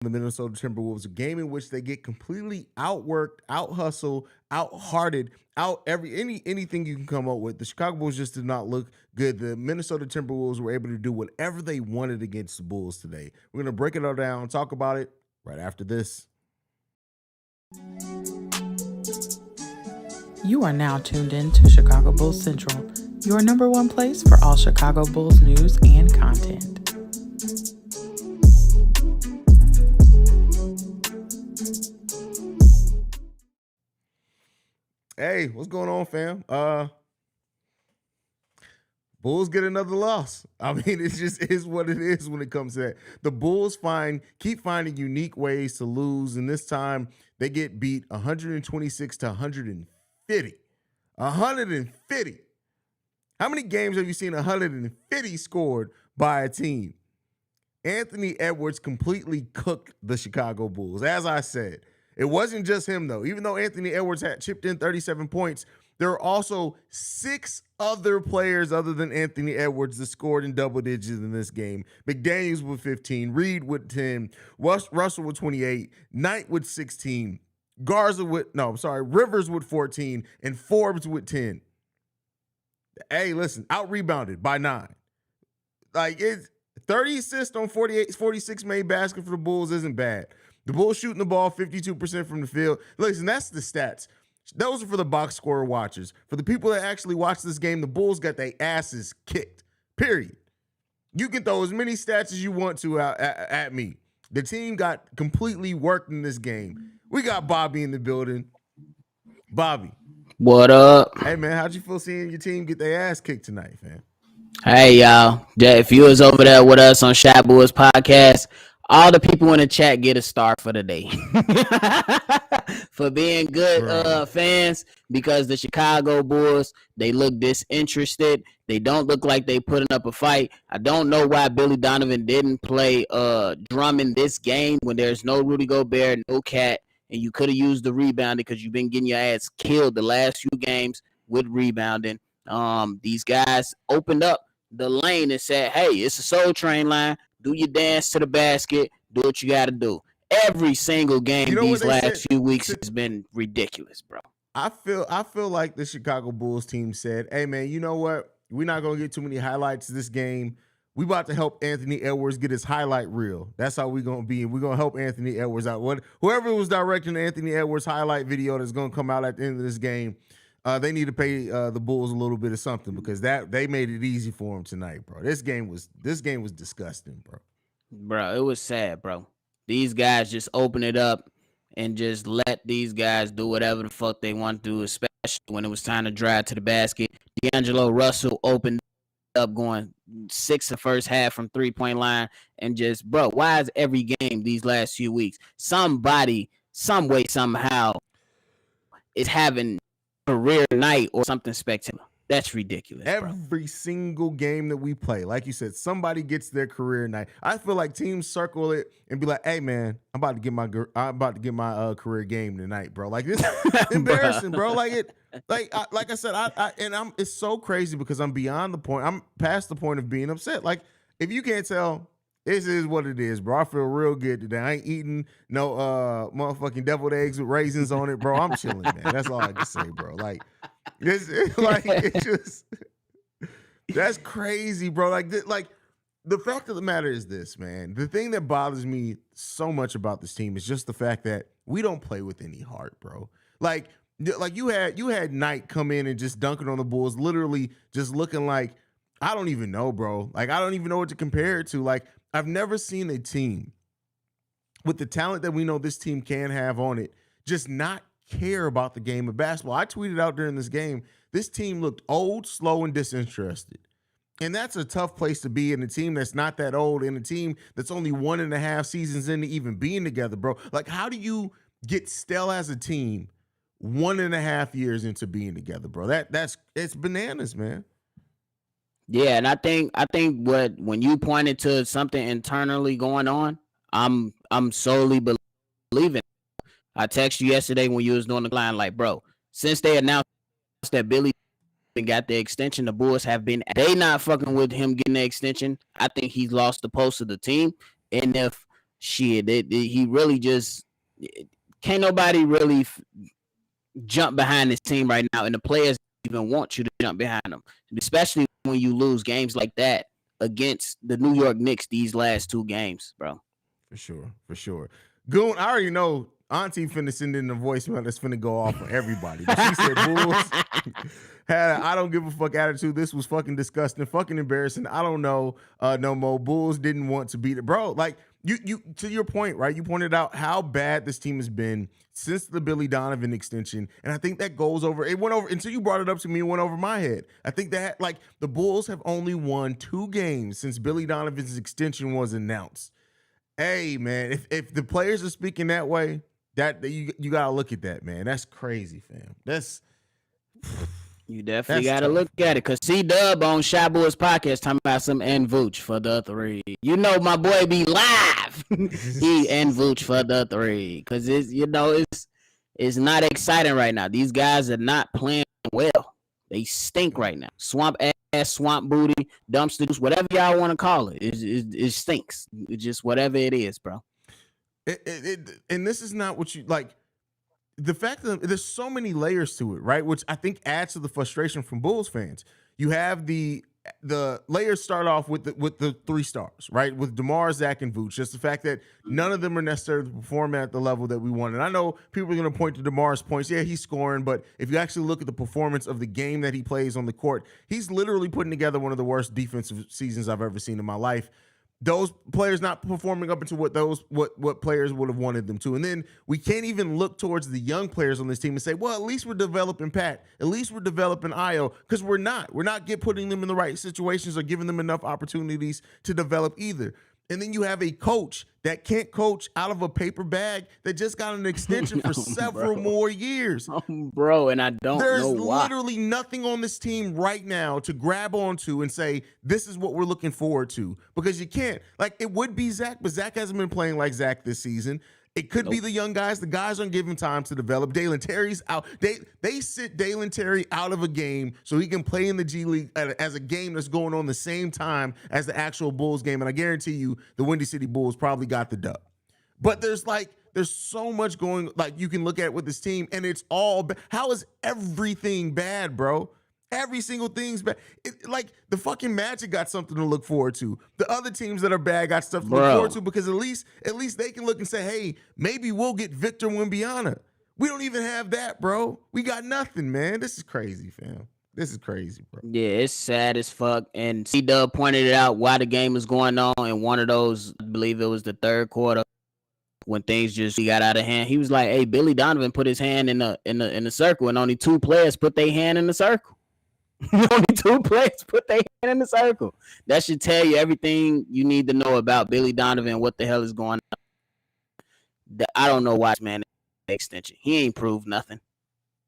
the Minnesota Timberwolves, a game in which they get completely outworked, out hustled, out hearted, out anything you can come up with. The Chicago Bulls just did not look good. The Minnesota Timberwolves were able to do whatever they wanted against the Bulls today. We're gonna break it all down, talk about it right after this. You are now tuned in to Chicago Bulls Central, your number one place for all Chicago Bulls news and content. Hey, what's going on, fam? Bulls get another loss. I mean, it just is what it is when it comes to that. The Bulls keep finding unique ways to lose, and this time they get beat 126 to 150. 150. How many games have you seen 150 scored by a team? Anthony Edwards completely cooked the Chicago Bulls. As I said, it wasn't just him, though. Even though Anthony Edwards had chipped in 37 points, there are also 6 other players other than Anthony Edwards that scored in double digits in this game. McDaniels with 15, Reed with 10, Russell with 28, Knight with 16, Rivers with 14, and Forbes with 10. Hey, listen, out-rebounded by 9. Like, it's 30 assists on 46 made baskets for the Bulls isn't bad. The Bulls shooting the ball 52% from the field. Listen, that's the stats. Those are for the box score watchers. For the people that actually watch this game, the Bulls got their asses kicked, period. You can throw as many stats as you want to at me. The team got completely worked in this game. We got Bobby in the building. Bobby. What up? Hey, man, how'd you feel seeing your team get their ass kicked tonight, fam? Hey, y'all. If you was over there with us on Shot Boys Podcast, all the people in the chat get a star for the day. For being good fans, because the Chicago Bulls, they look disinterested. They don't look like they putting up a fight. I don't know why Billy Donovan didn't play Drummond this game when there's no Rudy Gobert, no Cat, and you could have used the rebounding because you've been getting your ass killed the last few games with rebounding. These guys opened up the lane and said, hey, it's a Soul Train line. Do your dance to the basket. Do what you got to do. Every single game these last few weeks has been ridiculous, bro. I feel like the Chicago Bulls team said, hey, man, you know what? We're not going to get too many highlights this game. We about to help Anthony Edwards get his highlight reel. That's how we're going to be. We're going to help Anthony Edwards out. Whoever was directing the Anthony Edwards highlight video that's going to come out at the end of this game, they need to pay the Bulls a little bit of something because they made it easy for him tonight, bro. This game was disgusting, bro. Bro, it was sad, bro. These guys just open it up and just let these guys do whatever the fuck they want to do, especially when it was time to drive to the basket. D'Angelo Russell opened up going 6 the first half from three-point line and just, bro, why is every game these last few weeks somebody, some way, somehow is having a career night or something spectacular? That's ridiculous. Every single game that we play, like you said, somebody gets their career night. I feel like teams circle it and be like, "Hey, man, I'm about to get my career game tonight, bro." Like this, embarrassing, bro. Like I said, it's so crazy because I'm beyond the point. I'm past the point of being upset. Like if you can't tell, this is what it is, bro. I feel real good today. I ain't eating no motherfucking deviled eggs with raisins on it, bro. I'm chilling, man. That's all I can say, bro. Like. It's just that's crazy, bro. Like the fact of the matter is this, man. The thing that bothers me so much about this team is just the fact that we don't play with any heart, bro. Like you had Knight come in and just dunking on the Bulls, literally just looking like I don't even know, bro. Like I don't even know what to compare it to. Like I've never seen a team with the talent that we know this team can have on it just not care about the game of basketball. I tweeted out during this game, this team looked old, slow, and disinterested. And that's a tough place to be in a team that's not that old, in a team that's only 1.5 seasons into even being together, bro. Like, how do you get stale as a team 1.5 years into being together, bro? It's bananas, man. Yeah, and I think when you pointed to something internally going on, I'm solely believing. I texted you yesterday when you was doing the line, like, bro, since they announced that Billy got the extension, the Bulls have been, they not fucking with him getting the extension. I think he's lost the pulse of the team. And if he really just can't nobody really jump behind this team right now, and the players even want you to jump behind them, especially when you lose games like that against the New York Knicks these last 2 games, bro. For sure. Goon, I already know Auntie finna send in a voicemail that's finna go off for everybody. But she said Bulls had a I don't give a fuck attitude. This was fucking disgusting, fucking embarrassing. I don't know no more. Bulls didn't want to beat it. Bro, like you to your point, right? You pointed out how bad this team has been since the Billy Donovan extension. And I think that goes over, it went over until you brought it up to me, it went over my head. I think that like the Bulls have only won 2 games since Billy Donovan's extension was announced. Hey man, if the players are speaking that way, that you gotta look at that, man. That's crazy, fam. You definitely gotta look at it. Cause C-Dub on Shy Boys podcast talking about some N Vooch for the 3. You know my boy be live. He N Vooch for the 3. Cause it's not exciting right now. These guys are not playing well. They stink right now. Swamp ass, swamp booty, dumpster juice, whatever y'all want to call it. It stinks. It's just whatever it is, bro. And this is not what you like. The fact that there's so many layers to it, right? Which I think adds to the frustration from Bulls fans. You have the layers start off with the 3 stars, right? With DeMar, Zach, and Vooch. Just the fact that none of them are necessarily performing at the level that we want. And I know people are going to point to DeMar's points. Yeah, he's scoring, but if you actually look at the performance of the game that he plays on the court, he's literally putting together one of the worst defensive seasons I've ever seen in my life. Those players not performing up into what players would have wanted them to. And then we can't even look towards the young players on this team and say, well, at least we're developing Pat. At least we're developing Io. Because we're not. We're not putting them in the right situations or giving them enough opportunities to develop either. And then you have a coach that can't coach out of a paper bag that just got an extension for several more years. Bro, and I don't know why. There's literally nothing on this team right now to grab onto and say, this is what we're looking forward to. Because you can't. Like, it would be Zach, but Zach hasn't been playing like Zach this season. It could be the young guys. The guys aren't giving time to develop. Dalen Terry's out. They sit Dalen Terry out of a game so he can play in the G League as a game that's going on the same time as the actual Bulls game. And I guarantee you the Windy City Bulls probably got the dub. But there's so much going, like you can look at with this team and it's all how is everything bad, bro? Every single thing's bad. Like the fucking Magic got something to look forward to. The other teams that are bad got stuff to look forward to because at least they can look and say, hey, maybe we'll get Victor Wembanyama. We don't even have that, bro. We got nothing, man. This is crazy, fam. This is crazy, bro. Yeah, it's sad as fuck. And C-Dub pointed it out while the game was going on in one of those, I believe it was the 3rd quarter, when things just got out of hand. He was like, hey, Billy Donovan put his hand in the circle and only 2 players put their hand in the circle. Only 2 players put their hand in the circle. That should tell you everything you need to know about Billy Donovan, what the hell is going on. I don't know why this man extension. He ain't proved nothing.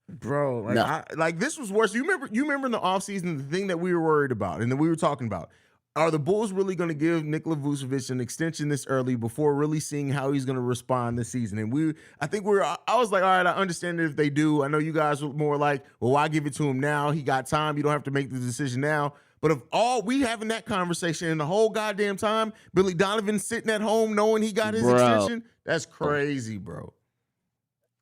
Bro, like this was worse. You remember in the offseason, the thing that we were worried about and that we were talking about. Are the Bulls really going to give Nikola Vucevic an extension this early before really seeing how he's going to respond this season? And I was like, all right, I understand it if they do. I know you guys were more like, well, why give it to him now? He got time. You don't have to make the decision now. But if all we having that conversation in the whole goddamn time, Billy Donovan sitting at home knowing he got his extension, that's crazy, bro.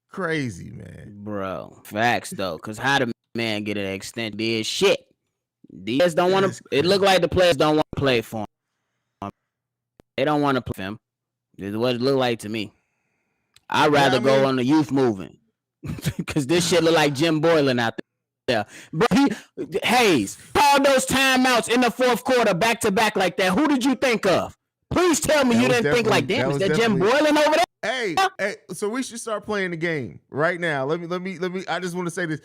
Crazy, man. Bro, facts though, because how the man get an extension? Did shit. These don't want to. It look like the players don't want to play for him. They don't want to play for him. This is what it look like to me. I'd rather go on the youth movement because this shit look like Jim Boylan out there. But Haize, all those timeouts in the 4th quarter back to back like that. Who did you think of? Please tell me you didn't think like, damn, is that Jim Boylan over there? Hey, so we should start playing the game right now. Let me. I just want to say this.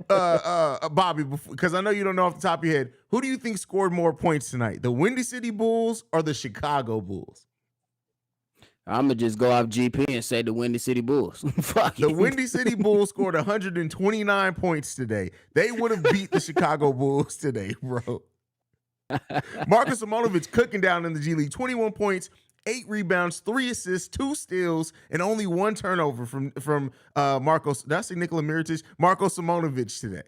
Bobby, because I know you don't know off the top of your head, who do you think scored more points tonight? The Windy City Bulls or the Chicago Bulls? I'm gonna just go off GP and say the Windy City Bulls. Fuck the Windy City Bulls scored 129 points today. They would have beat the Chicago Bulls today, bro. Marcus Simonovic cooking down in the G League, 21 points, 8 rebounds, 3 assists, 2 steals, and only 1 turnover from Marcos. Did I say Nikola Mirotic? Marko Simonovic today.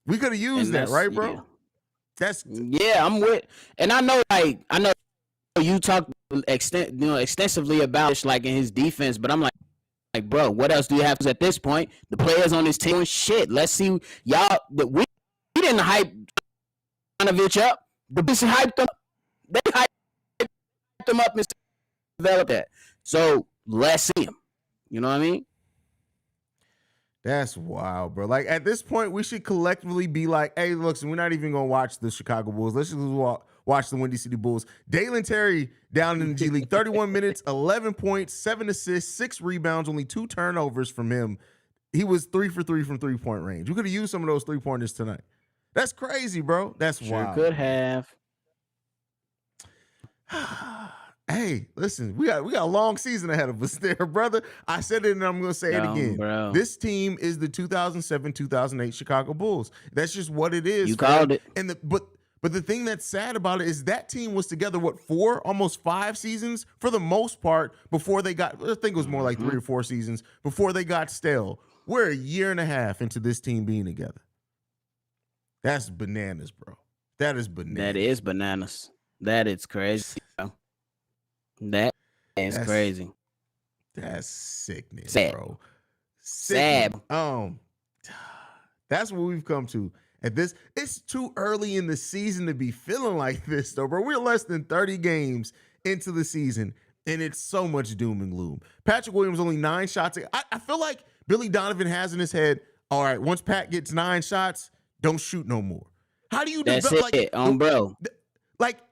We could have used that, right, bro? Yeah. I'm with, and I know you talk extensively about it, like in his defense, but I'm like, bro, what else do you have at this point? The players on this team doing shit. Let's see, y'all. We didn't hype Donovich up. The bitch hyped them. They hyped them up and developed that. So let's see him. You know what I mean? That's wild, bro. Like at this point, we should collectively be like, hey, look, so we're not even gonna watch the Chicago Bulls. Let's just watch the Windy City Bulls. Dalen Terry down in the G League, 31 minutes, 11 points, 7 assists, 6 rebounds, only 2 turnovers from him. He was 3 for 3 from 3-point range. We could have used some of those 3-pointers tonight. That's crazy, bro. That's wild. Sure could have. Hey, listen, we got a long season ahead of us there, brother. I said it and I'm going to say it again. Bro. This team is the 2007-2008 Chicago Bulls. That's just what it is. You called it. And but the thing that's sad about it is that team was together, almost 5 seasons for the most part before they got, I think it was more like 3 or 4 seasons before they got stale. We're a year and a half into this team being together. That's bananas, bro. That is bananas. That is bananas. That is crazy, bro. That's crazy. That's sickening, Sad. bro. Sad. That's what we've come to. At this, it's too early in the season to be feeling like this, though, bro. We're less than 30 games into the season, and it's so much doom and gloom. Patrick Williams only 9 shots. I feel like Billy Donovan has in his head, all right, once Pat gets 9 shots, don't shoot no more. How do you That's develop, it, bro?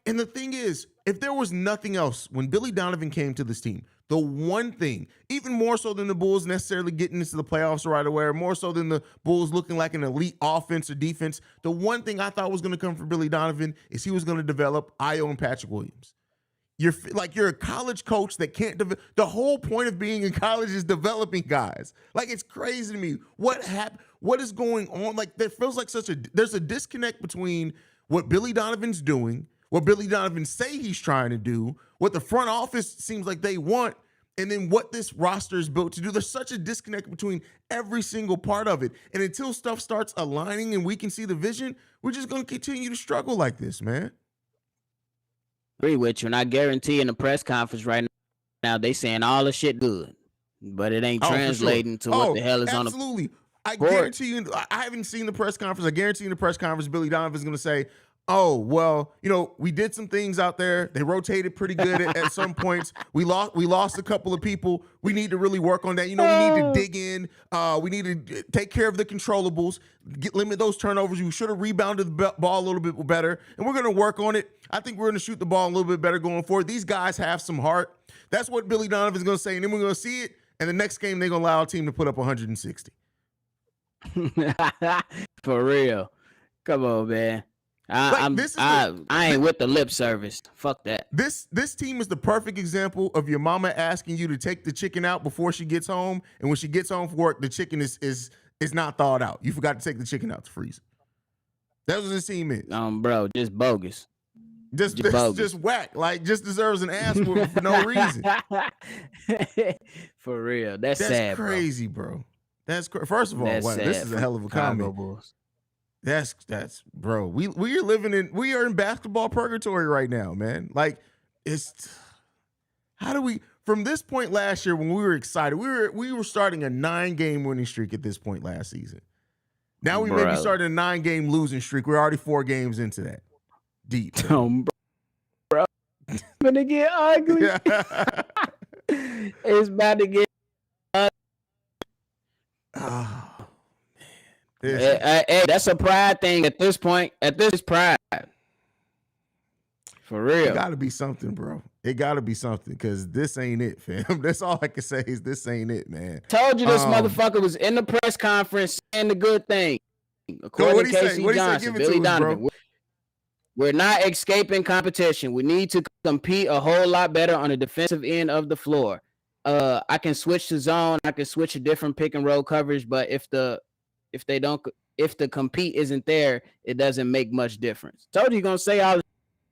And the thing is, if there was nothing else, when Billy Donovan came to this team, the one thing, even more so than the Bulls necessarily getting into the playoffs right away, or more so than the Bulls looking like an elite offense or defense, the one thing I thought was going to come from Billy Donovan is he was going to develop Io and Patrick Williams. You're a college coach that can't the whole point of being in college is developing guys. Like, it's crazy to me. What happened? What is going on? Like, there feels like there's a disconnect between what Billy Donovan's doing, what Billy Donovan say he's trying to do, what the front office seems like they want, and then what this roster is built to do. There's such a disconnect between every single part of it. And until stuff starts aligning and we can see the vision, we're just going to continue to struggle like this, man. Agree with you, and I guarantee in the press conference right now they saying all the shit good, but it ain't translating to what the hell is on the. Absolutely. I guarantee you, I haven't seen the press conference. I guarantee in the press conference, Billy Donovan's going to say, oh, well, we did some things out there. They rotated pretty good at some points. We lost a couple of people. We need to really work on that. We need to dig in. We need to take care of the controllables, limit those turnovers. We should have rebounded the ball a little bit better, and we're going to work on it. I think we're going to shoot the ball a little bit better going forward. These guys have some heart. That's what Billy Donovan's going to say, and then we're going to see it, and the next game they're going to allow a team to put up 160. For real. Come on, man. I ain't with the lip service. Fuck that. This team is the perfect example of your mama asking you to take the chicken out before she gets home, and when she gets home from work, the chicken is not thawed out. You forgot to take the chicken out to freeze it. That's what this team is. Bro, just bogus. Just whack. Like, just deserves an ass whooping for no reason. For real. That's sad, crazy, bro. That's first of all, wow, this is a hell of a comment. Bulls. That's bro. We are in basketball purgatory right now, man. Like, how do we from this point last year when we were excited, we were starting a 9-game winning streak at this point last season. Now we may be starting a 9-game losing streak. We're already 4 games into that. Deep. Bro. It's gonna get ugly. It's about to get ugly. Oh. Hey, that's a pride thing at this point. At this pride. For real. It gotta be something, bro. It gotta be something, because this ain't it, fam. That's all I can say is this ain't it, man. Told you this motherfucker was in the press conference saying the good thing. According to Casey Johnson, Billy Donovan. We're not escaping competition. We need to compete a whole lot better on the defensive end of the floor. I can switch to zone. I can switch to different pick and roll coverage, but if the compete isn't there, it doesn't make much difference. Told you you're gonna say all the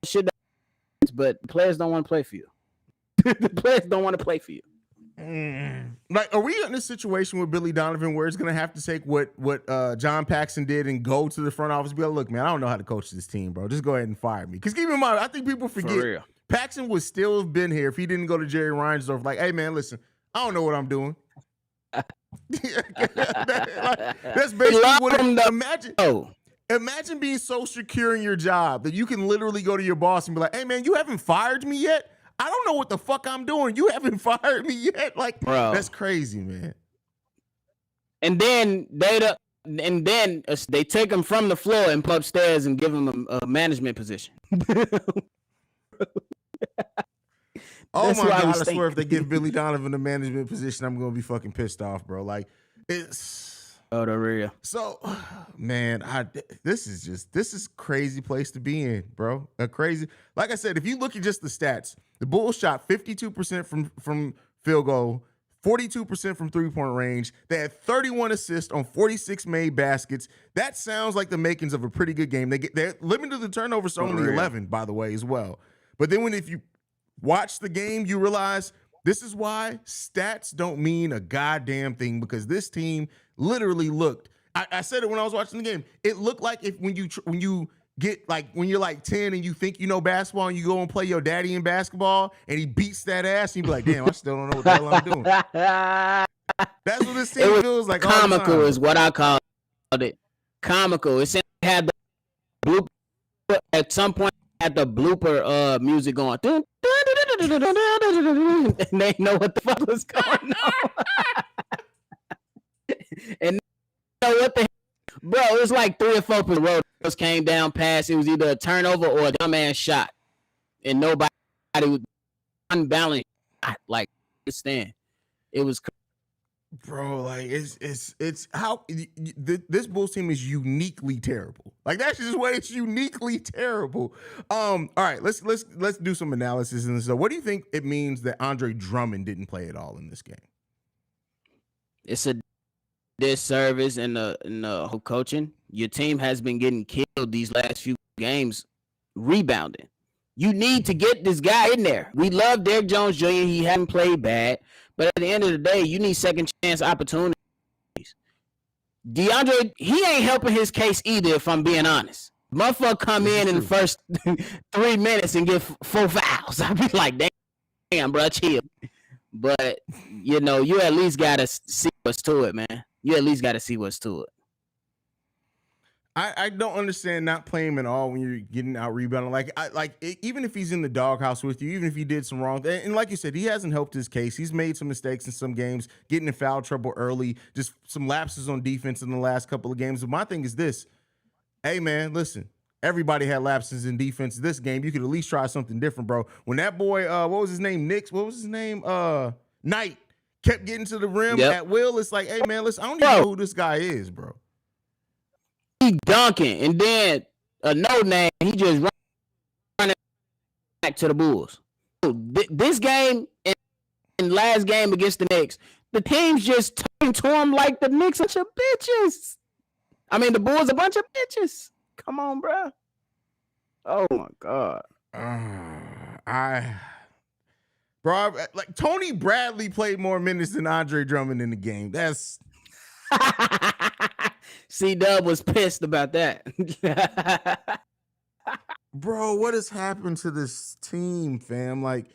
shit, but the players don't want to play for you. The players don't want to play for you. Like, are we in a situation with Billy Donovan where it's gonna have to take what John Paxson did and go to the front office and be like, look, man, I don't know how to coach this team, bro. Just go ahead and fire me. Because keep in mind, I think people forget Paxson would still have been here if he didn't go to Jerry Reinsdorf. Like, hey man, listen, I don't know what I'm doing. That's basically what it. Imagine being so secure in your job that you can literally go to your boss and be like, hey man, you haven't fired me yet? I don't know what the fuck I'm doing. You haven't fired me yet? Like, bro, that's crazy, man. And then they take him from the floor and put upstairs and give him a management position. Oh my God, I swear if they give Billy Donovan a management position, I'm going to be fucking pissed off, bro. Like, it's... Oh, the real. So, man, this is crazy place to be in, bro. A crazy... Like I said, if you look at just the stats, the Bulls shot 52% from field goal, 42% from three-point range. They had 31 assists on 46 made baskets. That sounds like the makings of a pretty good game. They're limited to the turnovers to only 11, by the way, as well. But then if you watch the game, you realize this is why stats don't mean a goddamn thing, because this team literally looked. I said it when I was watching the game. It looked like when you get like when you're like 10 and you think you know basketball and you go and play your daddy in basketball and he beats that ass and you be like, damn, I still don't know what the hell I'm doing. That's what this team feels like. Comical is what I called it. Comical. It had the blooper at some point. Had the blooper music going, and they know what the fuck was going on. And you know what the bro? It was like 3 or 4 people road came down past. It was either a turnover or a dumbass shot, and nobody was unbalanced. Like stand. It was. Bro, like it's how this Bulls team is uniquely terrible. Like that's just what it's uniquely terrible. All right, let's do some analysis in this. So, what do you think it means that Andre Drummond didn't play at all in this game? It's a disservice in the coaching. Your team has been getting killed these last few games rebounding. You need to get this guy in there. We love Derrick Jones Jr. He hasn't played bad. But at the end of the day, you need second chance opportunities. DeAndre, he ain't helping his case either, if I'm being honest. Motherfucker come in the first 3 minutes and get 4 fouls. I'd be like, damn, bro, chill. But, you at least got to see what's to it, man. You at least got to see what's to it. I don't understand not playing him at all when you're getting out rebounding. Even if he's in the doghouse with you, even if he did some wrong, and like you said, he hasn't helped his case. He's made some mistakes in some games, getting in foul trouble early, just some lapses on defense in the last couple of games. But my thing is this: hey man, listen, everybody had lapses in defense this game. You could at least try something different, bro. When that boy, what was his name? Knight kept getting to the rim at will. It's like, hey man, listen, I don't even know who this guy is, bro. He dunking, and then a no name, he just running back to the Bulls. This game and last game against the Knicks, the team's just turning to him like the Knicks a bunch of bitches. I mean, the Bulls a bunch of bitches. Come on, bro. Oh my God. Like Tony Bradley played more minutes than Andre Drummond in the game. That's. C-Dub was pissed about that. Bro, what has happened to this team, fam? Like,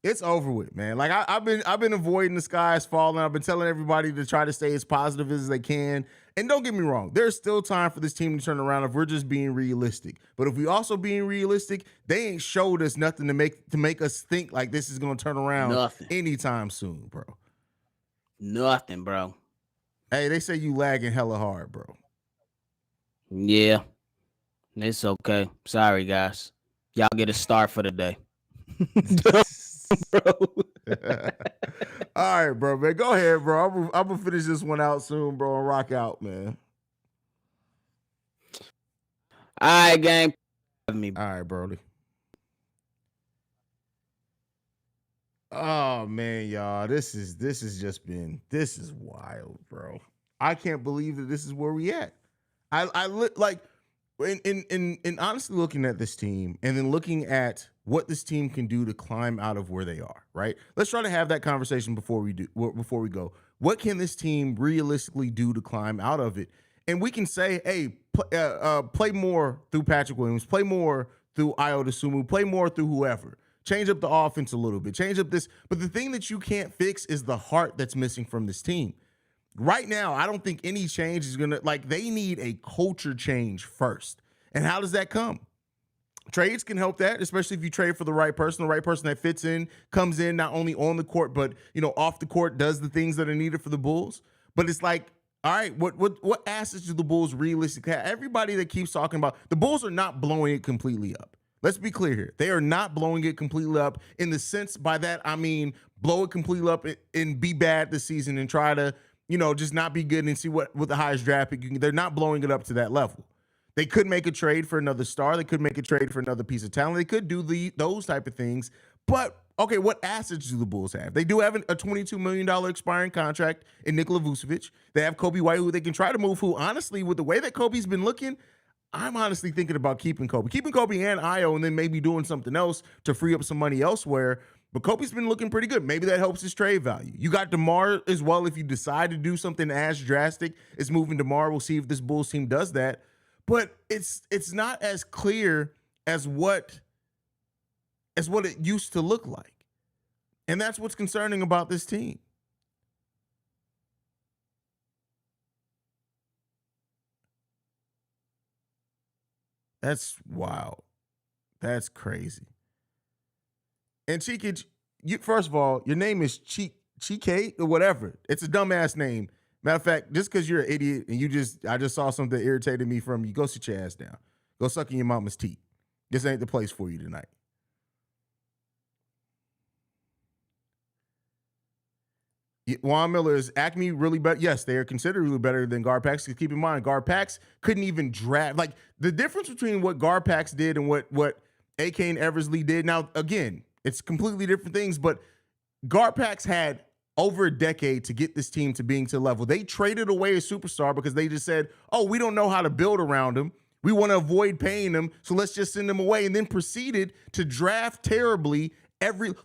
it's over with, man. Like, I've been avoiding the skies falling. I've been telling everybody to try to stay as positive as they can. And don't get me wrong, there's still time for this team to turn around if we're just being realistic. But if we also being realistic, they ain't showed us nothing to make us think like this is gonna turn around anytime soon, bro. Nothing, bro. Hey, they say you lagging hella hard, bro. Yeah. It's okay. Sorry, guys. Y'all get a star for the day. Bro. All right, bro, man. Go ahead, bro. I'm going to finish this one out soon, bro, and rock out, man. All right, gang. All right, Brody. Oh man, y'all, this is wild, bro. I can't believe that this is where we at. I like in honestly looking at this team and then looking at what this team can do to climb out of where they are. Right. Let's try to have that conversation before we go. What can this team realistically do to climb out of it? And we can say, hey, play more through Patrick Williams, play more through Ayo Dosunmu, play more through whoever. Change up the offense a little bit. Change up this. But the thing that you can't fix is the heart that's missing from this team. Right now, I don't think any change is going to, like, they need a culture change first. And how does that come? Trades can help that, especially if you trade for the right person that fits in, comes in not only on the court, but, off the court, does the things that are needed for the Bulls. But it's like, all right, what assets do the Bulls realistically have? Everybody that keeps talking about, the Bulls are not blowing it completely up. Let's be clear here. They are not blowing it completely up. In the sense, by that, I mean, blow it completely up and be bad this season and try to, just not be good and see what the highest draft pick. They're not blowing it up to that level. They could make a trade for another star. They could make a trade for another piece of talent. They could do those type of things. But, okay, what assets do the Bulls have? They do have a $22 million expiring contract in Nikola Vucevic. They have Kobe White, who they can try to move, who, honestly, with the way that Kobe's been looking, I'm honestly thinking about keeping Kobe. Keeping Kobe and Io, and then maybe doing something else to free up some money elsewhere. But Kobe's been looking pretty good. Maybe that helps his trade value. You got DeMar as well. If you decide to do something as drastic as moving DeMar, we'll see if this Bulls team does that. But it's not as clear as what it used to look like. And that's what's concerning about this team. That's wild. That's crazy. And Cheekage, first of all, your name is Cheekate or whatever. It's a dumbass name. Matter of fact, just because you're an idiot and I just saw something that irritated me from you, go sit your ass down. Go suck in your mama's teeth. This ain't the place for you tonight. Juan Miller, is Acme really better? Yes, they are considerably better than Garpax. Keep in mind, Garpax couldn't even draft. Like, the difference between what Garpax did and what AK and Eversley did. Now, again, it's completely different things, but Garpax had over a decade to get this team to being to the level. They traded away a superstar because they just said, oh, we don't know how to build around him. We want to avoid paying him, so let's just send him away, and then proceeded to draft terribly.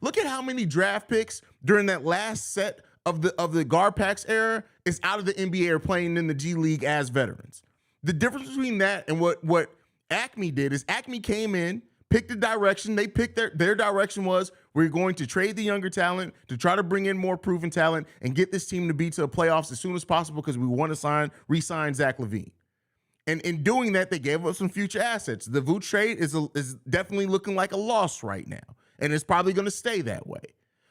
Look at how many draft picks during that last set of the Garpax era is out of the NBA or playing in the G League as veterans. The difference between that and what Acme did is Acme came in, picked a direction. They picked their direction was, we're going to trade the younger talent to try to bring in more proven talent and get this team to be to the playoffs as soon as possible because we want to re-sign Zach LaVine. And in doing that, they gave up some future assets. The Vooch trade is definitely looking like a loss right now, and it's probably going to stay that way.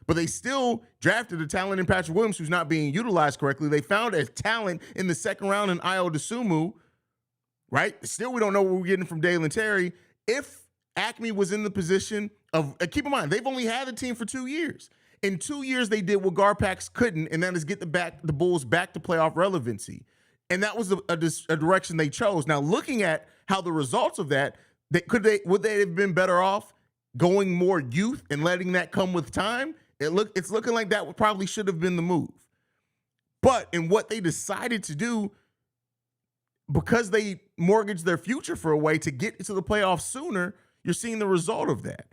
But they still drafted a talent in Patrick Williams who's not being utilized correctly. They found a talent in the second round in Ayo Dosunmu, right? Still, we don't know what we're getting from Dalen Terry. If Acme was in the position of, keep in mind, they've only had the team for 2 years. In 2 years, they did what Garpax couldn't, and that is get the Bulls back to playoff relevancy. And that was a direction they chose. Now, looking at how the results of that, would they have been better off going more youth and letting that come with time? It's looking like that probably should have been the move. But in what they decided to do, because they mortgaged their future for a way to get to the playoffs sooner, you're seeing the result of that.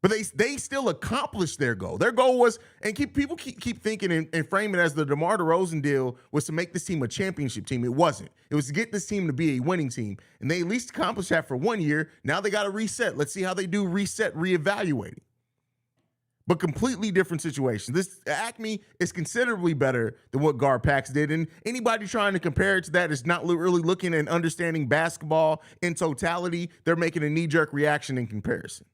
But they still accomplished their goal. Their goal was, and people keep thinking and frame it as the DeMar DeRozan deal was to make this team a championship team. It wasn't. It was to get this team to be a winning team. And they at least accomplished that for 1 year. Now they got to reset. Let's see how they do reevaluating. But completely different situation. This Acme is considerably better than what Garpax did. And anybody trying to compare it to that is not really looking and understanding basketball in totality. They're making a knee-jerk reaction in comparison.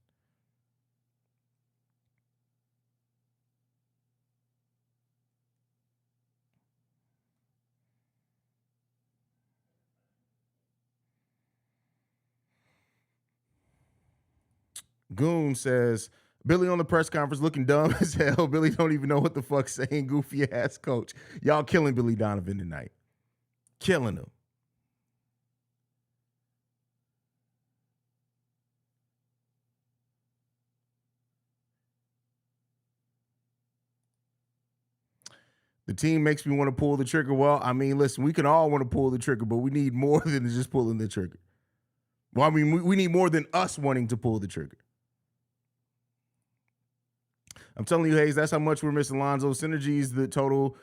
Goon says, Billy on the press conference looking dumb as hell. Billy don't even know what the fuck saying, goofy ass coach. Y'all killing Billy Donovan tonight. Killing him. The team makes me want to pull the trigger. Well, I mean, listen, we can all want to pull the trigger, but we need more than just pulling the trigger. Well, I mean, we need more than us wanting to pull the trigger. I'm telling you, Haize, that's how much we're missing Lonzo. Synergies, the total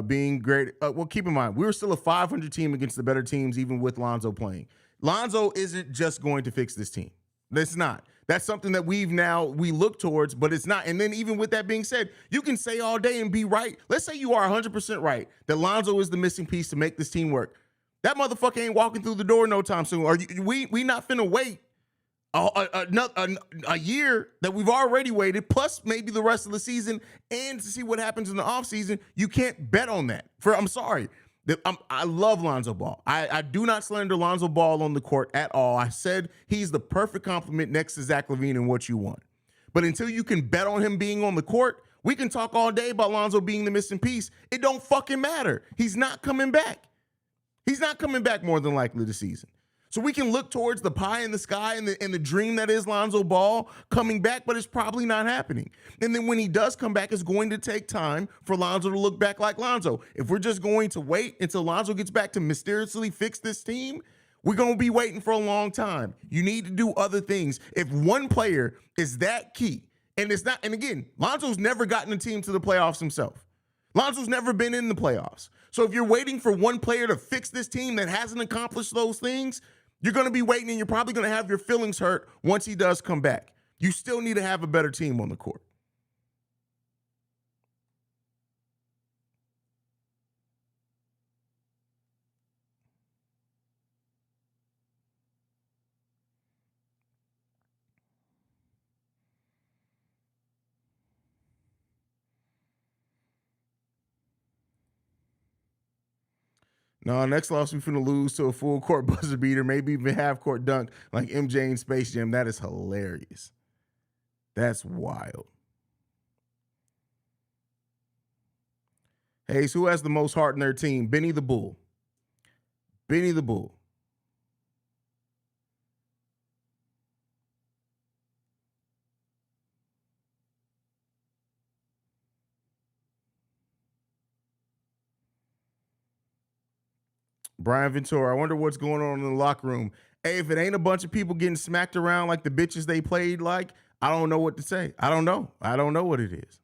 being great. Well, keep in mind, we were still a 500 team against the better teams, even with Lonzo playing. Lonzo isn't just going to fix this team. It's not. That's something that we look towards, but it's not. And then even with that being said, you can say all day and be right. Let's say you are 100% right that Lonzo is the missing piece to make this team work. That motherfucker ain't walking through the door no time soon. We not finna wait a year that we've already waited, plus maybe the rest of the season, and to see what happens in the offseason. You can't bet on that. I'm sorry. I love Lonzo Ball. I do not slander Lonzo Ball on the court at all. I said he's the perfect complement next to Zach LaVine and what you want. But until you can bet on him being on the court, we can talk all day about Lonzo being the missing piece. It don't fucking matter. He's not coming back. He's not coming back more than likely this season. So we can look towards the pie in the sky and the dream that is Lonzo Ball coming back, but it's probably not happening. And then when he does come back, it's going to take time for Lonzo to look back like Lonzo. If we're just going to wait until Lonzo gets back to mysteriously fix this team, we're going to be waiting for a long time. You need to do other things. If one player is that key, and it's not, and again, Lonzo's never gotten a team to the playoffs himself. Lonzo's never been in the playoffs. So if you're waiting for one player to fix this team that hasn't accomplished those things, you're going to be waiting, and you're probably going to have your feelings hurt once he does come back. You still need to have a better team on the court. No, next loss we finna lose to a full court buzzer beater, maybe even half court dunk like MJ in Space Jam. That is hilarious. That's wild. Haize, who has the most heart in their team? Benny the Bull. Benny the Bull. Brian Ventura, I wonder what's going on in the locker room. Hey, if it ain't a bunch of people getting smacked around like the bitches they played like, I don't know what to say. I don't know. I don't know what it is.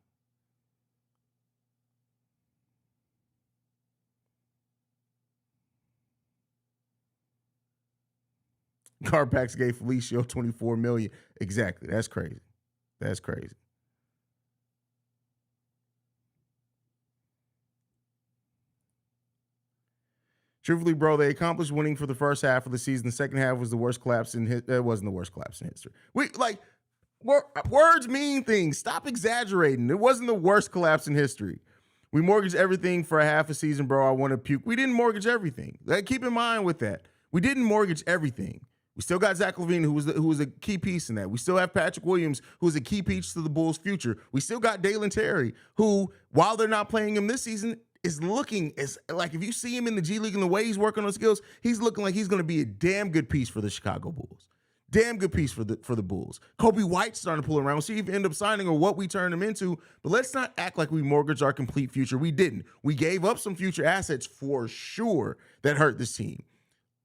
Carpax gave Felicio $24 million. Exactly. That's crazy. That's crazy. Truthfully, bro, they accomplished winning for the first half of the season. The second half was the worst collapse in it wasn't the worst collapse in history. Words mean things. Stop exaggerating. It wasn't the worst collapse in history. We mortgaged everything for a half a season, bro. I want to puke. We didn't mortgage everything. Keep in mind with that. We didn't mortgage everything. We still got Zach LaVine, who was a key piece in that. We still have Patrick Williams, who is a key piece to the Bulls' future. We still got Dalen Terry, who, while they're not playing him this season, is looking as like, if you see him in the G League and the way he's working on skills, he's looking like he's going to be a damn good piece for the Chicago Bulls. Damn good piece for the Bulls. Kobe White's starting to pull around. We'll see if we end up signing or what we turn him into. But let's not act like we mortgaged our complete future. We didn't. We gave up some future assets for sure that hurt this team.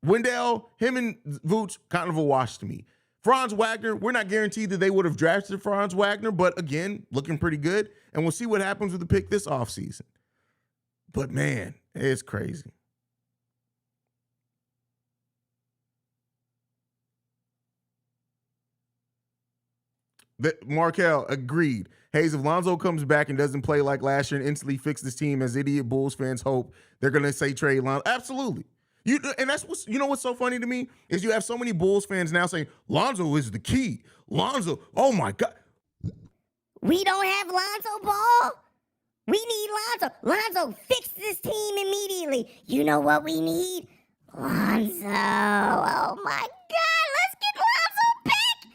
Wendell, him and Vooch, kind of a wash to me. Franz Wagner, we're not guaranteed that they would have drafted Franz Wagner, but again, looking pretty good. And we'll see what happens with the pick this offseason. But man, it's crazy. Markel agreed. Haize, if Lonzo comes back and doesn't play like last year and instantly fix this team as idiot Bulls fans hope, they're going to say trade Lonzo. Absolutely. And that's what's so funny to me is you have so many Bulls fans now saying Lonzo is the key. Lonzo, oh my God. We don't have Lonzo Ball. We need Lonzo. Lonzo, fix this team immediately. You know what we need? Lonzo. Oh my God, let's get Lonzo back.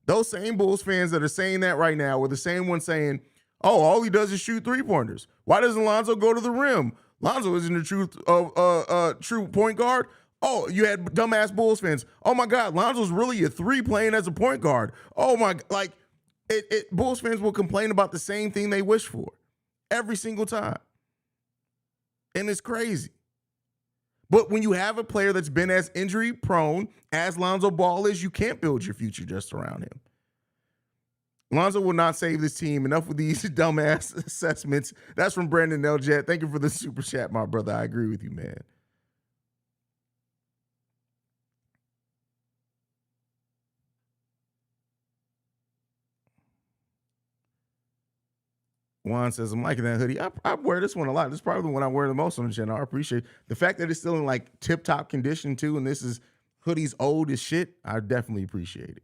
Those same Bulls fans that are saying that right now were the same ones saying, oh, all he does is shoot three-pointers. Why doesn't Lonzo go to the rim? Lonzo isn't a true point guard. Oh, you had dumbass Bulls fans. Oh my God, Lonzo's really a three playing as a point guard. Oh my, Bulls fans will complain about the same thing they wish for every single time. And it's crazy. But when you have a player that's been as injury prone as Lonzo Ball is, you can't build your future just around him. Lonzo will not save this team. Enough with these dumbass assessments. That's from Brandon Eljet. Thank you for the super chat, my brother. I agree with you, man. Juan says, I'm liking that hoodie. I wear this one a lot. This is probably the one I wear the most on the channel. I appreciate the fact that it's still in like tip-top condition too, and this is hoodie's old as shit. I definitely appreciate it.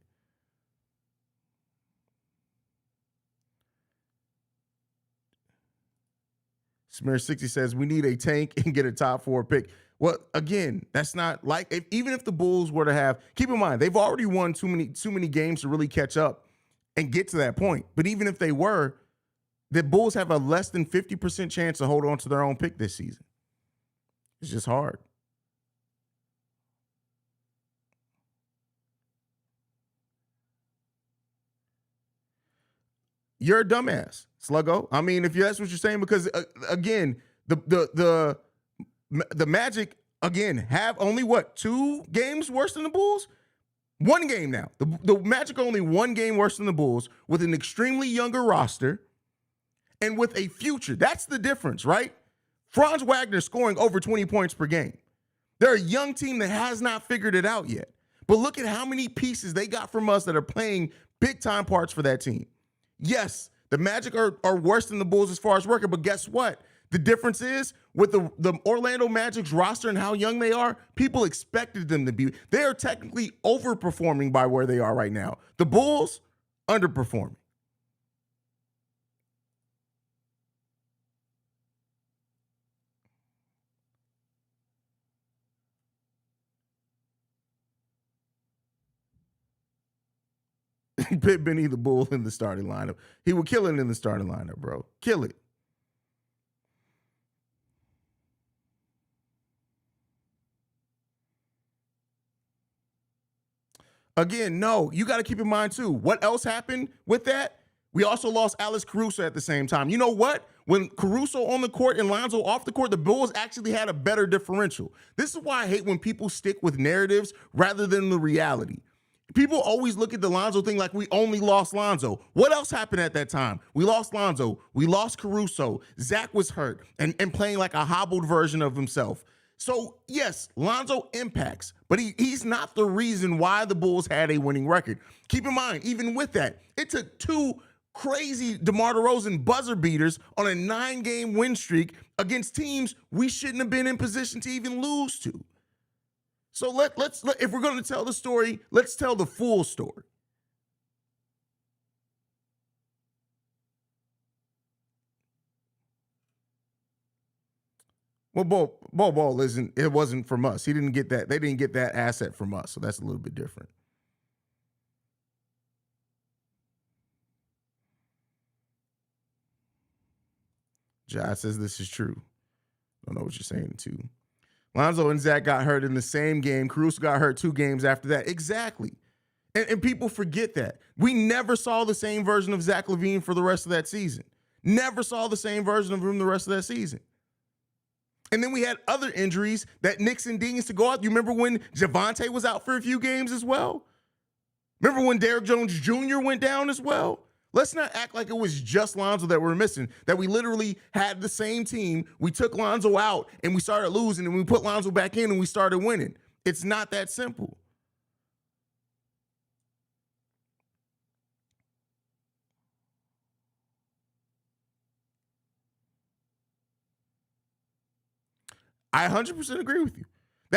Smear60 says, we need a tank and get a top 4 pick. Well, again, that's not like, even if the Bulls were to have, keep in mind, they've already won too many games to really catch up and get to that point. But even if they were, the Bulls have a less than 50% chance to hold on to their own pick this season. It's just hard. You're a dumbass, Sluggo. I mean, if that's what you're saying, because again, the Magic again have only what, 2 games worse than the Bulls? 1 game now. The Magic are only 1 game worse than the Bulls with an extremely younger roster and with a future. That's the difference, right? Franz Wagner scoring over 20 points per game. They're a young team that has not figured it out yet. But look at how many pieces they got from us that are playing big time parts for that team. Yes, the Magic are worse than the Bulls as far as record, but guess what? The difference is with the Orlando Magic's roster and how young they are, people expected them to be. They are technically overperforming by where they are right now. The Bulls, underperforming. Put Benny the Bull in the starting lineup. He would kill it in the starting lineup, bro. Kill it. Again, no, you got to keep in mind too, what else happened with that? We also lost Alex Caruso at the same time. You know what? When Caruso on the court and Lonzo off the court, the Bulls actually had a better differential. This is why I hate when people stick with narratives rather than the reality. People always look at the Lonzo thing like we only lost Lonzo. What else happened at that time? We lost Lonzo. We lost Caruso. Zach was hurt and playing like a hobbled version of himself. So, yes, Lonzo impacts, but he's not the reason why the Bulls had a winning record. Keep in mind, even with that, it took 2 crazy DeMar DeRozan buzzer beaters on a 9-game win streak against teams we shouldn't have been in position to even lose to. So let's if we're going to tell the story, let's tell the full story. Well, Ball isn't. It wasn't from us. He didn't get that. They didn't get that asset from us. So that's a little bit different. Josh says this is true. Don't know what you're saying too. Lonzo and Zach got hurt in the same game. Caruso got hurt 2 games after that. Exactly. And people forget that. We never saw the same version of Zach LaVine for the rest of that season. Never saw the same version of him the rest of that season. And then we had other injuries that Knicks and Deans to go out. You remember when Javante was out for a few games as well? Remember when Derrick Jones Jr. went down as well? Let's not act like it was just Lonzo that we're missing, that we literally had the same team. We took Lonzo out and we started losing, and we put Lonzo back in and we started winning. It's not that simple. I 100% agree with you.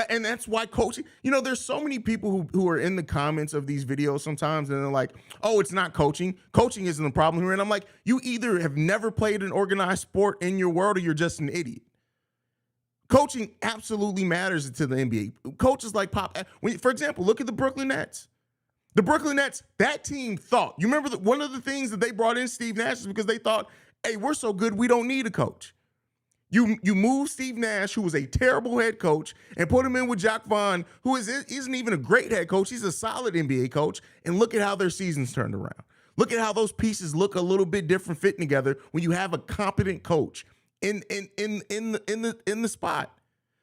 And that's why coaching, there's so many people who are in the comments of these videos sometimes, and they're like, oh, it's not coaching. Coaching isn't the problem here. And I'm like, you either have never played an organized sport in your world or you're just an idiot. Coaching absolutely matters to the NBA. Coaches like Pop, for example, look at the Brooklyn Nets. The Brooklyn Nets, that team thought, you remember one of the things that they brought in Steve Nash is because they thought, hey, we're so good, we don't need a coach. You move Steve Nash, who was a terrible head coach, and put him in with Jacques Vaughn, who isn't even a great head coach. He's a solid NBA coach. And look at how their seasons turned around. Look at how those pieces look a little bit different fitting together when you have a competent coach in the spot.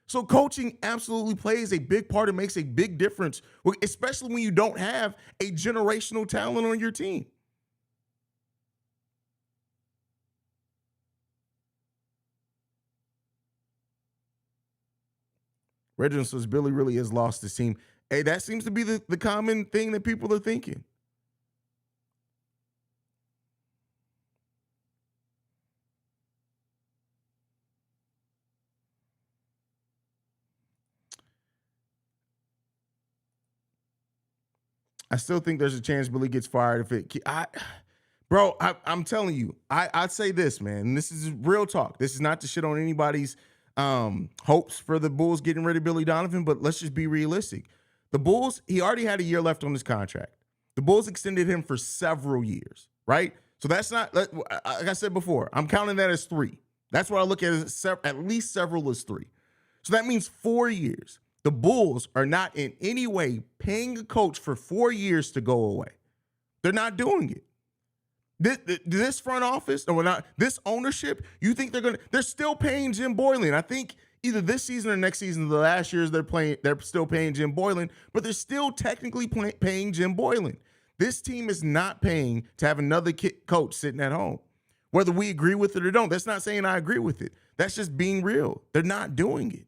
So coaching absolutely plays a big part and makes a big difference, especially when you don't have a generational talent on your team. Reginald says Billy really has lost his team. Hey, that seems to be the common thing that people are thinking. I still think there's a chance Billy gets fired if it. I'm telling you, I'd say this, man. And this is real talk. This is not to shit on anybody's hopes for the Bulls getting rid of Billy Donovan, but let's just be realistic. The Bulls, he already had a year left on his contract. The Bulls extended him for several years, right? So that's not, like I said before, I'm counting that as 3. That's what I look at as at least several as 3. So that means 4 years. The Bulls are not in any way paying a coach for 4 years to go away. They're not doing it. This front office, or not this ownership, you think they're still paying Jim Boylan. I think either this season or next season, the last years they're still paying Jim Boylan, but they're still technically paying Jim Boylan. This team is not paying to have another coach sitting at home. Whether we agree with it or don't, that's not saying I agree with it. That's just being real. They're not doing it.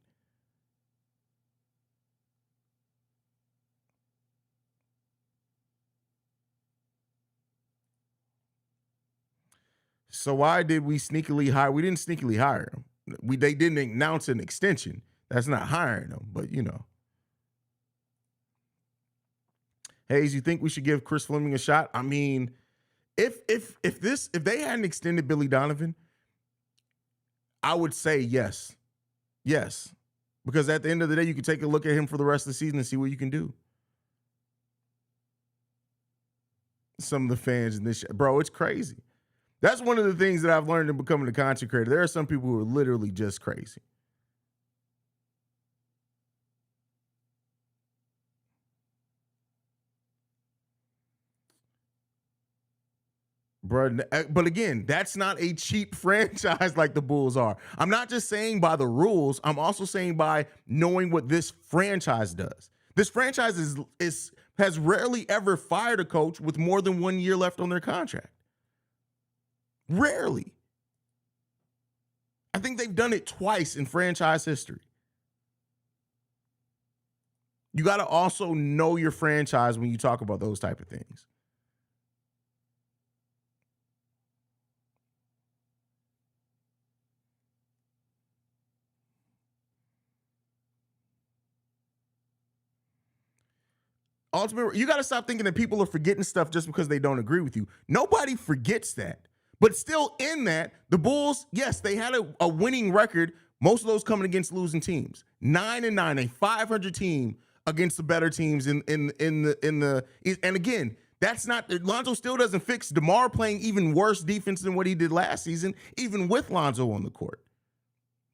So why did we sneakily hire? We didn't sneakily hire him. They didn't announce an extension. That's not hiring him, but you know. Haize, you think we should give Chris Fleming a shot? I mean, if they hadn't extended Billy Donovan, I would say yes. Yes. Because at the end of the day, you can take a look at him for the rest of the season and see what you can do. Some of the fans in this bro, it's crazy. That's one of the things that I've learned in becoming a content creator. There are some people who are literally just crazy. Bro, but again, that's not a cheap franchise like the Bulls are. I'm not just saying by the rules. I'm also saying by knowing what this franchise does. This franchise has rarely ever fired a coach with more than 1 year left on their contract. Rarely. I think they've done it twice in franchise history. You got to also know your franchise when you talk about those type of things. Ultimately, you got to stop thinking that people are forgetting stuff just because they don't agree with you. Nobody forgets that. But still in that, the Bulls, yes, they had a winning record, most of those coming against losing teams. 9-9, a 500 team against the better teams in the and again, that's not Lonzo still doesn't fix DeMar playing even worse defense than what he did last season, even with Lonzo on the court.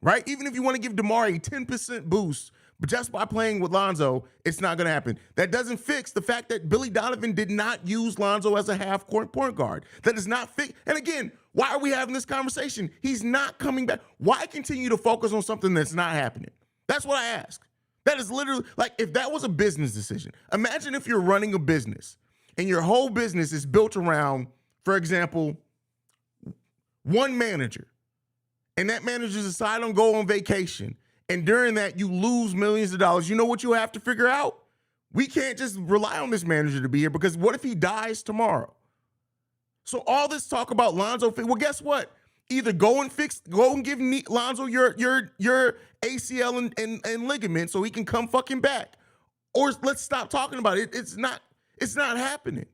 Right? Even if you want to give DeMar a 10% boost, but just by playing with Lonzo, it's not going to happen. That doesn't fix the fact that Billy Donovan did not use Lonzo as a half-court point guard. That does not fix. And again, why are we having this conversation? He's not coming back. Why continue to focus on something that's not happening? That's what I ask. That is literally, like, if that was a business decision. Imagine if you're running a business and your whole business is built around, for example, one manager. And that manager decide on go on vacation. And during that, you lose millions of dollars. You know what you have to figure out? We can't just rely on this manager to be here because what if he dies tomorrow? So all this talk about Lonzo, well, guess what? Either go and give Lonzo your ACL and ligament so he can come fucking back. Or let's stop talking about it. It's not happening.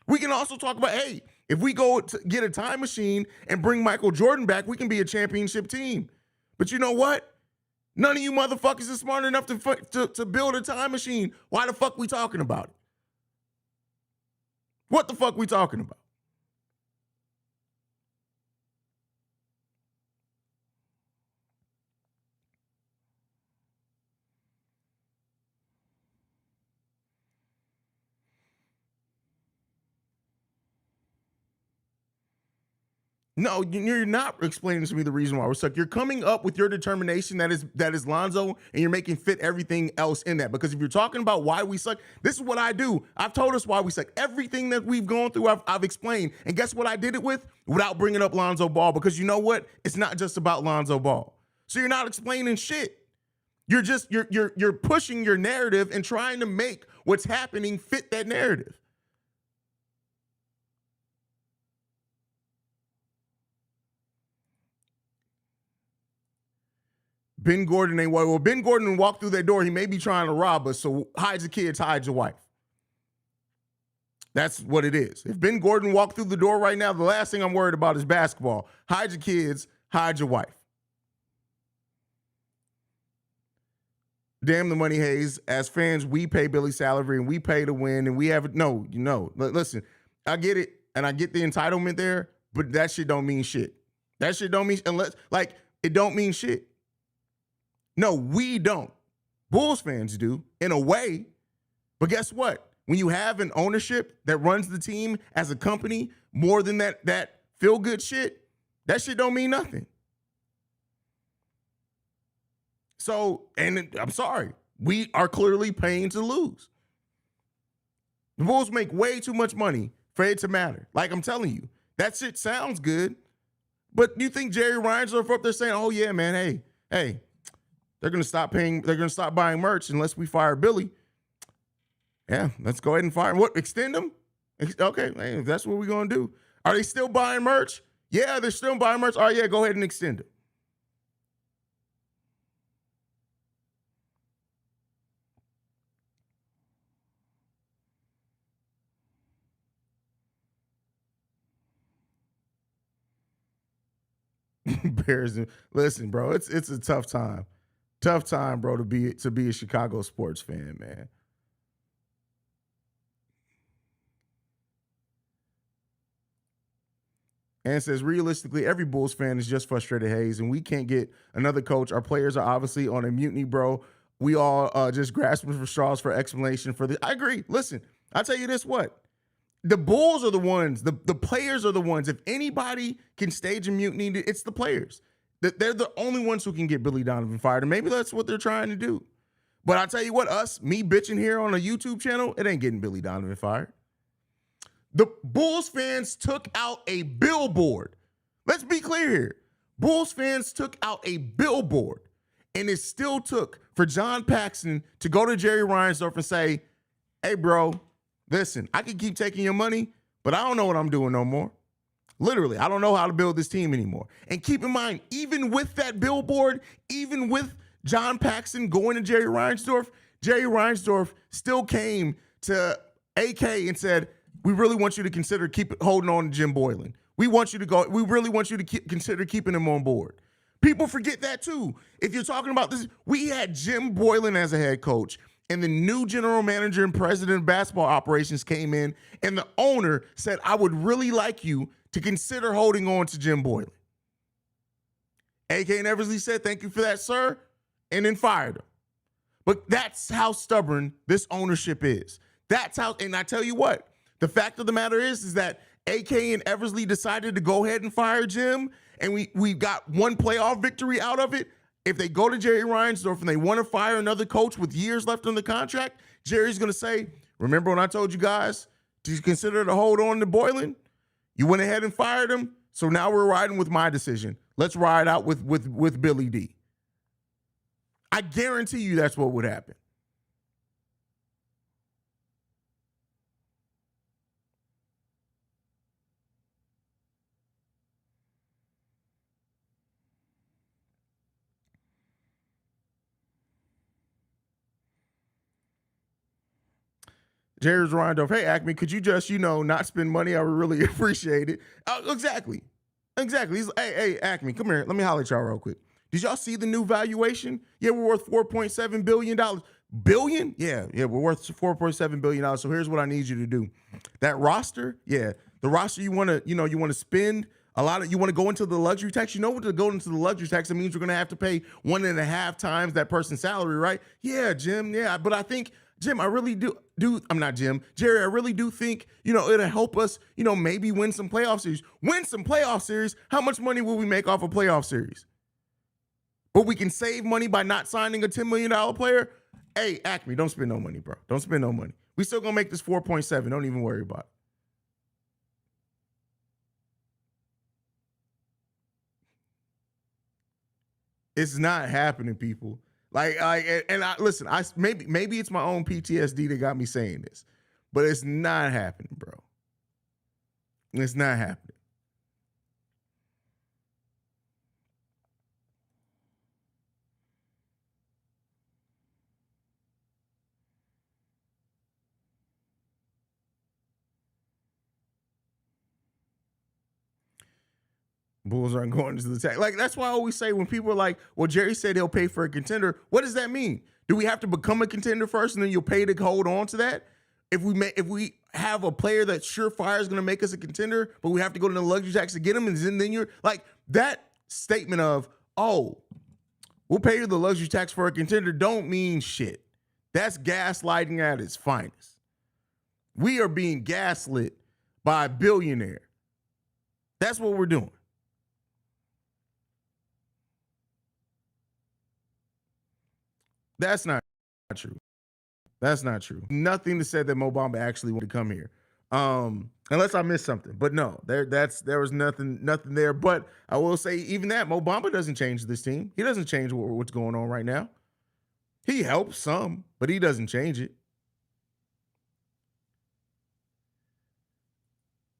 We can also talk about, hey, if we go to get a time machine and bring Michael Jordan back, we can be a championship team. But you know what? None of you motherfuckers are smart enough to build a time machine. Why the fuck we talking about it? What the fuck we talking about? No, you're not explaining to me the reason why we're stuck. You're coming up with your determination that is Lonzo, and you're making fit everything else in that. Because if you're talking about why we suck, this is what I do. I've told us why we suck. Everything that we've gone through, I've explained. And guess what I did it with? Without bringing up Lonzo Ball. Because you know what? It's not just about Lonzo Ball. So you're not explaining shit. You're pushing your narrative and trying to make what's happening fit that narrative. Ben Gordon ain't white. Well, Ben Gordon walked through that door. He may be trying to rob us. So hide your kids, hide your wife. That's what it is. If Ben Gordon walked through the door right now, the last thing I'm worried about is basketball. Hide your kids, hide your wife. Damn the money, Haize. As fans, we pay Billy's salary and we pay to win, and we have no, listen, I get it, and I get the entitlement there, but that shit don't mean shit. That shit don't mean unless it don't mean shit. No, we don't. Bulls fans do in a way, but guess what? When you have an ownership that runs the team as a company more than that feel good shit, that shit don't mean nothing. So, and I'm sorry, we are clearly paying to lose. The Bulls make way too much money for it to matter. Like I'm telling you, that shit sounds good, but you think Jerry Reinsdorf up there saying, "Oh yeah, man, hey, they're gonna stop buying merch unless we fire Billy." Yeah, let's go ahead and fire him. What, extend him? Okay, hey, if that's what we're gonna do. Are they still buying merch? Yeah, they're still buying merch. All right, yeah, go ahead and extend him. Bears, listen, bro, it's a tough time. Tough time, bro, to be a Chicago sports fan, man. And says, realistically, every Bulls fan is just frustrated, Haize, and we can't get another coach. Our players are obviously on a mutiny, bro. We all just grasping for straws for explanation for this. I agree. Listen, I'll tell you this, what? The Bulls are the ones, the players are the ones. If anybody can stage a mutiny, it's the players. They're the only ones who can get Billy Donovan fired, and maybe that's what they're trying to do. But I'll tell you what, me bitching here on a YouTube channel, it ain't getting Billy Donovan fired. The Bulls fans took out a billboard. Let's be clear here. Bulls fans took out a billboard, and it still took for John Paxson to go to Jerry Reinsdorf and say, "Hey, bro, listen, I can keep taking your money, but I don't know what I'm doing no more. Literally, I don't know how to build this team anymore." And keep in mind, even with that billboard, even with John Paxson going to Jerry Reinsdorf still came to AK and said, "We really want you to consider holding on to Jim Boylen. We really want you to consider keeping him on board." People forget that too. If you're talking about this, we had Jim Boylen as a head coach, and the new general manager and president of basketball operations came in, and the owner said, "I would really like you to consider holding on to Jim Boylen." AK and Eversley said, "Thank you for that, sir," and then fired him. But that's how stubborn this ownership is. That's how, and I tell you what, the fact of the matter is that AK and Eversley decided to go ahead and fire Jim, and we got one playoff victory out of it. If they go to Jerry Reinsdorf and they want to fire another coach with years left on the contract, Jerry's going to say, "Remember when I told you guys to consider to hold on to Boylen? You went ahead and fired him, so now we're riding with my decision. Let's ride out with Billy D." I guarantee you that's what would happen. Jerry's Reinsdorf, "Hey, Acme, could you just, not spend money? I would really appreciate it." Exactly. He's like, hey, Acme, come here. Let me holler at y'all real quick. Did y'all see the new valuation? Yeah, we're worth $4.7 billion. Billion? Yeah, we're worth $4.7 billion. So here's what I need you to do. That roster, the roster you want to spend a lot of, you want to go into the luxury tax. You know what, to go into the luxury tax, it means we're going to have to pay 1.5 times that person's salary, right? Yeah, Jim, yeah. But I think, Jim, I really do. I'm not Jim. Jerry, I really do think, it'll help us, maybe win some playoff series. Win some playoff series? How much money will we make off a playoff series? But we can save money by not signing a $10 million player? Hey, Acme, don't spend no money, bro. Don't spend no money. We still going to make this 4.7. Don't even worry about it. It's not happening, people. Listen, maybe it's my own PTSD that got me saying this, but it's not happening, bro. It's not happening. Bulls aren't going to the tag. Like, that's why I always say when people are like, well, Jerry said he'll pay for a contender. What does that mean? Do we have to become a contender first and then you'll pay to hold on to that? If we have a player that surefire is going to make us a contender, but we have to go to the luxury tax to get him, and then you're like, that statement of, oh, we'll pay you the luxury tax for a contender don't mean shit. That's gaslighting at its finest. We are being gaslit by a billionaire. That's what we're doing. That's not true. That's not true. Nothing to say that Mo Bamba actually wanted to come here. Unless I missed something. But no, there was nothing there. But I will say, even that, Mo Bamba doesn't change this team. He doesn't change what's going on right now. He helps some, but he doesn't change it.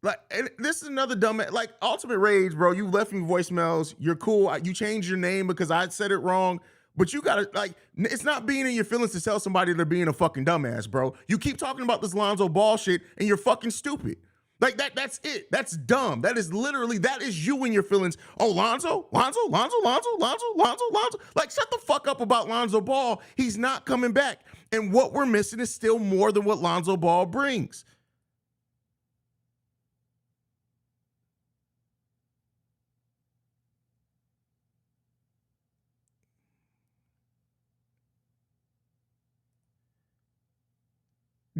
Like, and this is another dumb, like, Ultimate Rage, bro. You left me voicemails. You're cool. You changed your name because I said it wrong. But you gotta, like, it's not being in your feelings to tell somebody they're being a fucking dumbass, bro. You keep talking about this Lonzo Ball shit and you're fucking stupid. Like, that's it. That's dumb. That is you in your feelings. Oh, Lonzo. Like, shut the fuck up about Lonzo Ball. He's not coming back. And what we're missing is still more than what Lonzo Ball brings.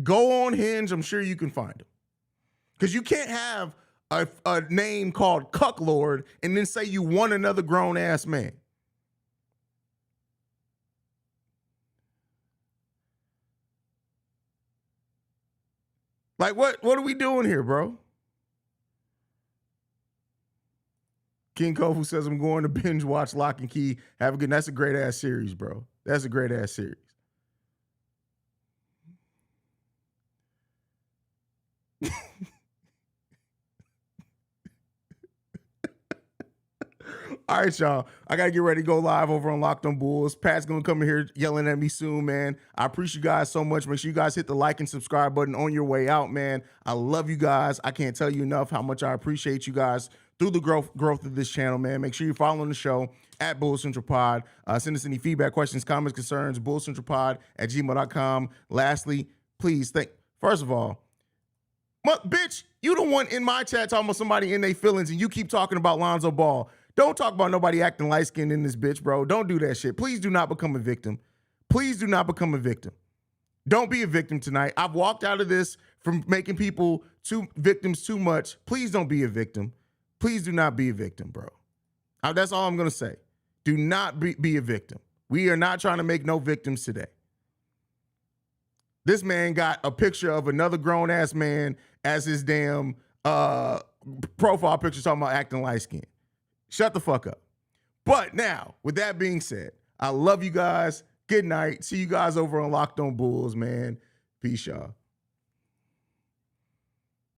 Go on Hinge. I'm sure you can find him. Because you can't have a name called Cuck Lord and then say you want another grown-ass man. Like, what are we doing here, bro? King Kofu says, I'm going to binge watch Lock and Key. Have a good, that's a great-ass series, bro. That's a great-ass series. All right, y'all. I got to get ready to go live over on Locked on Bulls. Pat's going to come in here yelling at me soon, man. I appreciate you guys so much. Make sure you guys hit the like and subscribe button on your way out, man. I love you guys. I can't tell you enough how much I appreciate you guys through the growth of this channel, man. Make sure you're following the show at Bull Central Pod. Send us any feedback, questions, comments, concerns, bullcentralpod@gmail.com. Lastly, please first of all, bitch, you the one in my chat talking about somebody in their feelings and you keep talking about Lonzo Ball. Don't talk about nobody acting light-skinned in this bitch, bro. Don't do that shit. Please do not become a victim. Please do not become a victim. Don't be a victim tonight. I've walked out of this from making people victims too much. Please don't be a victim. Please do not be a victim, bro. That's all I'm going to say. Do not be a victim. We are not trying to make no victims today. This man got a picture of another grown-ass man as his damn profile picture talking about acting light-skinned. Shut the fuck up. But now, with that being said, I love you guys. Good night. See you guys over on Locked on Bulls, man. Peace, y'all.